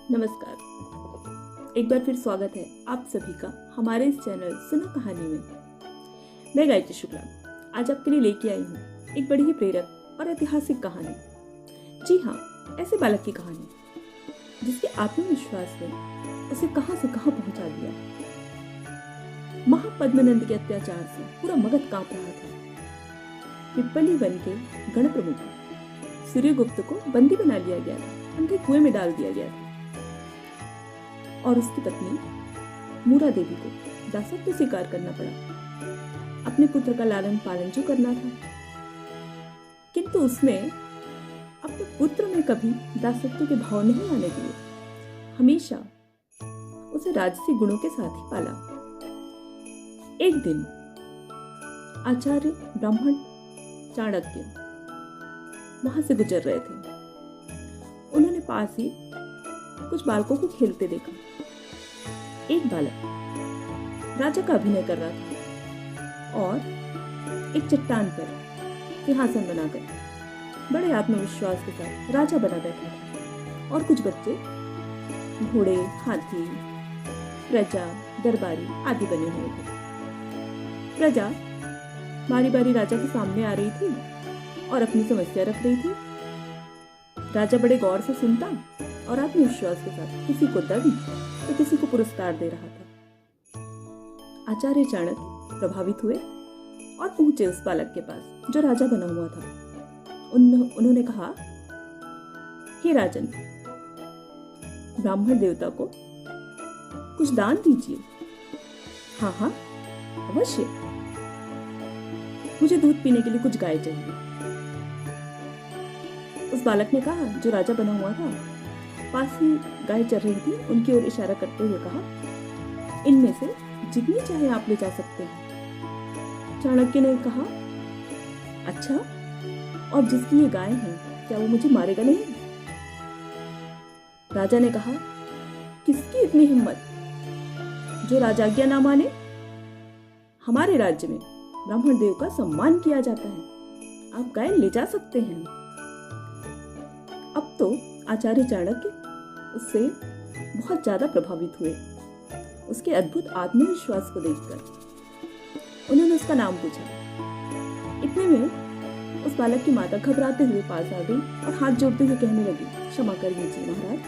नमस्कार। एक बार फिर स्वागत है आप सभी का हमारे इस चैनल सुनो कहानी में। मैं गायत्री शुक्ला आज आपके लिए लेके आई हूँ एक बड़ी ही प्रेरक और ऐतिहासिक कहानी। जी हाँ, ऐसे बालक की कहानी जिसके आत्मविश्वास ने उसे कहां से कहां पहुंचा दिया। महापद्मनंद के अत्याचार से पूरा मगध कांप रहा था। पिप्पली वन के गण प्रमुख सूर्यगुप्त को बंदी बना लिया गया था, अंधे कुएं में डाल दिया गया था और उसकी पत्नी मूरा देवी को दासत्व स्वीकार करना पड़ा। अपने पुत्र का लालन पालन जो करना था, किंतु उसने अपने पुत्र में कभी दासत्व के भाव नहीं आने दिए। हमेशा उसे राजसी गुणों के साथ ही पाला। एक दिन आचार्य ब्राह्मण चाणक्य वहां से गुजर रहे थे। उन्होंने पास ही कुछ बालकों को खेलते देखा। एक बालक राजा का अभिनय कर रहा था और एक चट्टान पर सिंहासन बनाकर बड़े आत्मविश्वास के साथ राजा बना बैठा था। और कुछ बच्चे घोड़े, हाथी, प्रजा, दरबारी आदि बने हुए थे। प्रजा बारी बारी राजा के सामने आ रही थी और अपनी समस्या रख रही थी। राजा बड़े गौर से सुनता और आत्मविश्वास के साथ किसी को दंड तो किसी को पुरस्कार दे रहा था। आचार्य चाणक्य प्रभावित हुए और पहुंचे उस बालक के पास जो राजा बना हुआ था। उन्होंने कहा, हे राजन, ब्राह्मण देवता को कुछ दान दीजिए। हाँ हाँ अवश्य, मुझे दूध पीने के लिए कुछ गाय चाहिए। उस बालक ने कहा, जो राजा बना हुआ था, पास ही गाय चर रही थी, उनकी ओर इशारा करते हुए कहा, इनमें से जितनी चाहे आप ले जा सकते हैं। चाणक्य ने कहा, अच्छा, और जिसकी ये गाय है क्या वो मुझे मारेगा नहीं? राजा ने कहा, किसकी इतनी हिम्मत जो राजाज्ञा ना माने? हमारे राज्य में ब्राह्मण देव का सम्मान किया जाता है, आप गाय ले जा सकते हैं। अब तो आचार्य चाणक्य उससे बहुत ज्यादा प्रभावित हुए। उसके अद्भुत आत्मविश्वास को देखकर उन्होंने उसका नाम पूछा। इतने में उस बालक की माता घबराते हुए पास आ गई और हाथ जोड़ते हुए कहने लगी, क्षमा कर दीजिए महाराज,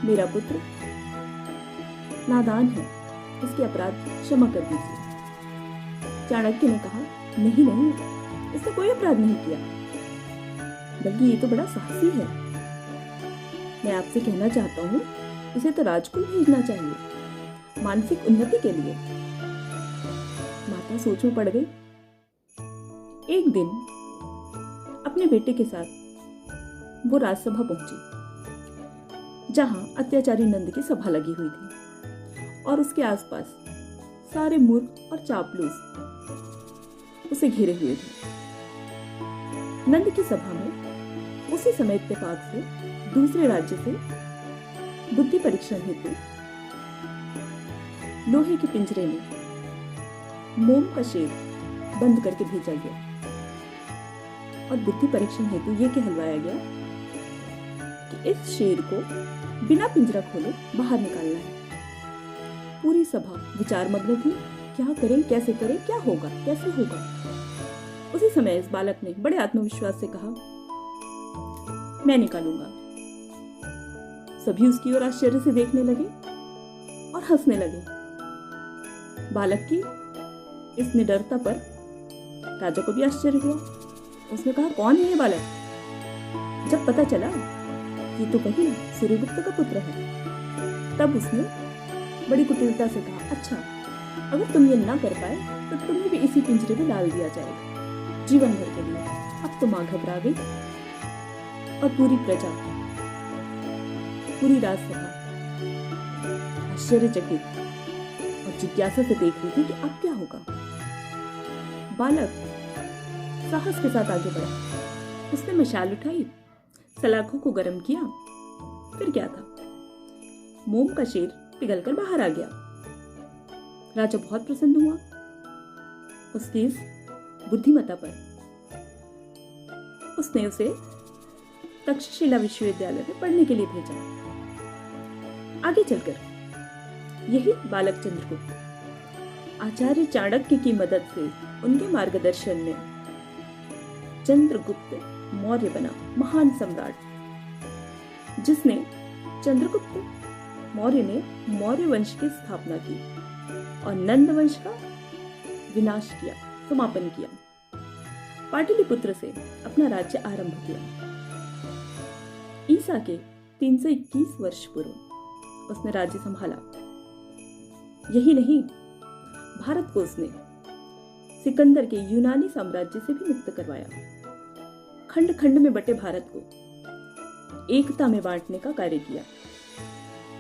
मेरा पुत्र नादान है, इसके अपराध क्षमा कर दीजिए। चाणक्य ने कहा, नहीं नहीं, इसने कोई अपराध नहीं किया, बल्कि ये तो बड़ा साहसी है। मैं आपसे कहना चाहता हूँ, इसे तो राजकुल भेजना चाहिए, मानसिक उन्नति के लिए। माता सोच में पड़ गई। एक दिन अपने बेटे के साथ वो राजसभा पहुंची, जहां अत्याचारी नंद की सभा लगी हुई थी और उसके आसपास सारे मूर्ख और चापलूस उसे घेरे हुए थे। नंद की सभा में उसी समय इत्तेफाक से दूसरे राज्य से बुद्धि परीक्षण हेतु लोहे के पिंजरे में मोम का शेर बंद करके भेजा गया और बुद्धि परीक्षण हेतु यह कहलवाया गया कि इस शेर को बिना पिंजरा खोले बाहर निकालना है। पूरी सभा विचार मग्न थी, क्या करें, कैसे करें, क्या होगा, कैसे होगा। उसी समय इस बालक ने बड़े आत्मविश्वास से कहा, मैं निकालूंगा। सभी उसकी ओर आश्चर्य से देखने लगे और हंसने लगे। बालक की इस निडरता पर राजा को भी आश्चर्य हुआ। उसने कहा, कौन है ये बालक? जब पता चला कि तो वही सूर्यगुप्त का पुत्र है, तब उसने बड़ी कुटिलता से कहा, अच्छा, अगर तुम ये ना कर पाए तो तुम्हें भी इसी पिंजरे में डाल दिया जाएगा जीवन भर के लिए। अब तो मां घबरा गई और पूरी प्रजा, पूरी राजसभा आश्चर्यचकित और जिज्ञासा से देख रही थी कि अब क्या होगा। बालक साहस के साथ आगे बढ़ा। उसने मशाल उठाई, सलाखों को गर्म किया। फिर क्या था, मोम का शेर पिघलकर बाहर आ गया। राजा बहुत प्रसन्न हुआ उसकी इस बुद्धिमत्ता पर। उसने उसे तक्षशिला विश्वविद्यालय में पढ़ने के लिए भेजा। आगे चलकर यही बालक चंद्रगुप्त आचार्य चाणक्य की मदद से उनके मार्गदर्शन में चंद्रगुप्त मौर्य बना महान सम्राट, जिसने चंद्रगुप्त मौर्य ने मौर्य वंश की स्थापना की और नंद वंश का विनाश किया, समापन किया। पाटलिपुत्र से अपना राज्य आरंभ किया। ईसा के 321 वर्ष पूर्व उसने राज्य संभाला। यही नहीं, भारत को उसने सिकंदर के यूनानी साम्राज्य से भी मुक्त करवाया। खंड खंड में बटे भारत को एकता में बांटने का कार्य किया।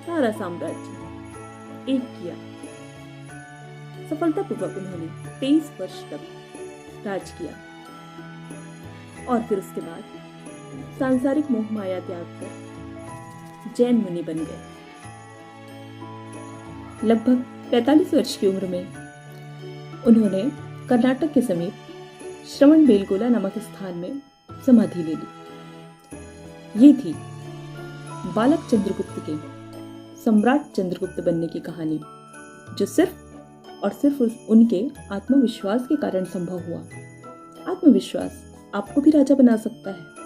सारा साम्राज्य एक किया। सफलतापूर्वक उन्होंने 23 वर्ष तक राज किया और फिर उसके बाद सांसारिक मोह माया त्याग कर जैन मुनि बन गए। लगभग 45 वर्ष की उम्र में उन्होंने कर्नाटक के समीप श्रवणबेलगोला नामक स्थान में समाधि ले ली। ये थी बालक चंद्रगुप्त के सम्राट चंद्रगुप्त बनने की कहानी, जो सिर्फ और सिर्फ उनके आत्मविश्वास के कारण संभव हुआ। आत्मविश्वास आपको भी राजा बना सकता है।